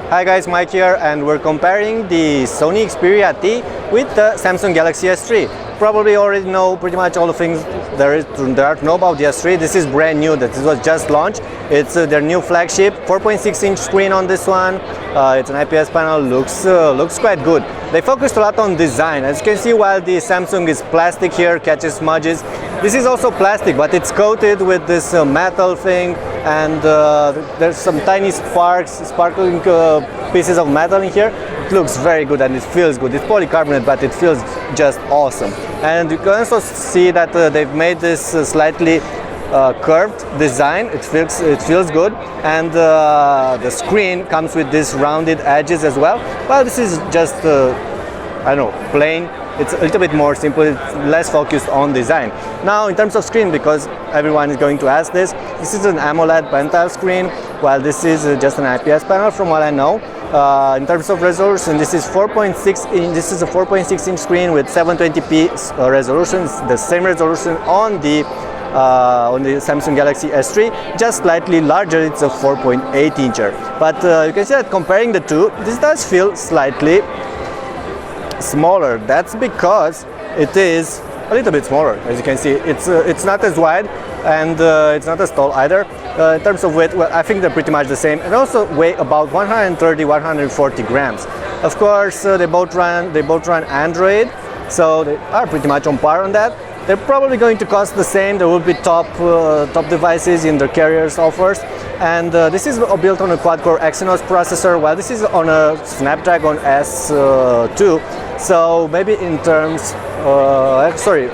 Hi guys, Mike here, and we're comparing the Sony Xperia T with the Samsung Galaxy S3. Probably already know pretty much all the things there are to know about the S3. This is brand new, this was just launched. It's their new flagship, 4.6-inch screen on this one. It's an IPS panel, looks quite good. They focused a lot on design. As you can see, while the Samsung is plastic here, catches smudges, this is also plastic, but it's coated with this metal thing, and there's some tiny sparkling pieces of metal in here. It looks very good and it feels good. It's polycarbonate, but it feels just awesome. And you can also see that they've made this slightly curved design. It feels good, and the screen comes with these rounded edges as well. Well, this is just I don't know, plain. It's a little bit more simple, it's less focused on design. Now, in terms of screen, because everyone is going to ask this is an AMOLED pentile screen, while this is just an IPS panel from what I know. In terms of resolution, this is 4.6-inch. This is a 4.6-inch screen with 720p resolution. It's the same resolution on the Samsung Galaxy S3, just slightly larger. It's a 4.8-incher. But you can see that comparing the two, this does feel slightly smaller. That's because it is a little bit smaller. As you can see, it's not as wide, and it's not as tall either. In terms of weight, well, I think they're pretty much the same, and also weigh about 130-140 grams. Of course, they both run Android, so they are pretty much on par on that. They're probably going to cost the same. There will be top devices in the carrier's offers, and this is built on a quad-core Exynos processor, while this is on a Snapdragon S2. So maybe in terms, a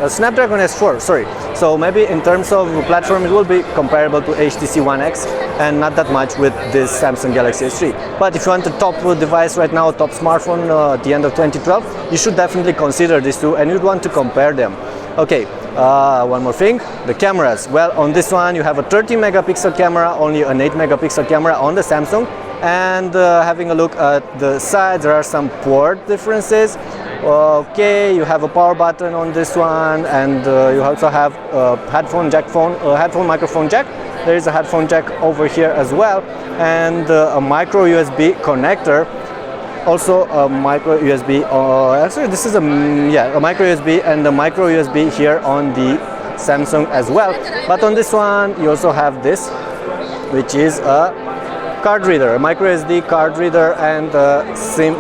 Snapdragon S4. Sorry. So maybe in terms of platform, it will be comparable to HTC One X, and not that much with this Samsung Galaxy S3. But if you want a top device right now, top smartphone at the end of 2012, you should definitely consider these two, and you'd want to compare them. Okay, one more thing, the cameras. Well, on this one you have a 13 megapixel camera, only an 8 megapixel camera on the Samsung. And having a look at the sides, there are some port differences. Okay, you have a power button on this one, and you also have a headphone microphone jack. There is a headphone jack over here as well, and a micro USB connector. Also a micro USB, actually this is a micro USB, and a micro USB here on the Samsung as well. But on this one you also have this, which is a card reader, a micro SD card reader, and a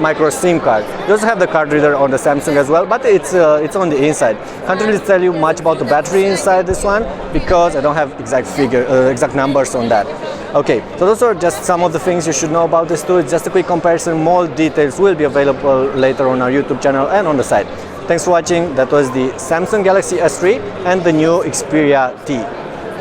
micro SIM card. You also have the card reader on the Samsung as well, but it's on the inside. Can't really tell you much about the battery inside this one, because I don't have exact numbers on that. Okay, so those are just some of the things you should know about this too. It's just a quick comparison. More details will be available later on our YouTube channel and on the site. Thanks for watching. That was the Samsung Galaxy S3 and the new Xperia T.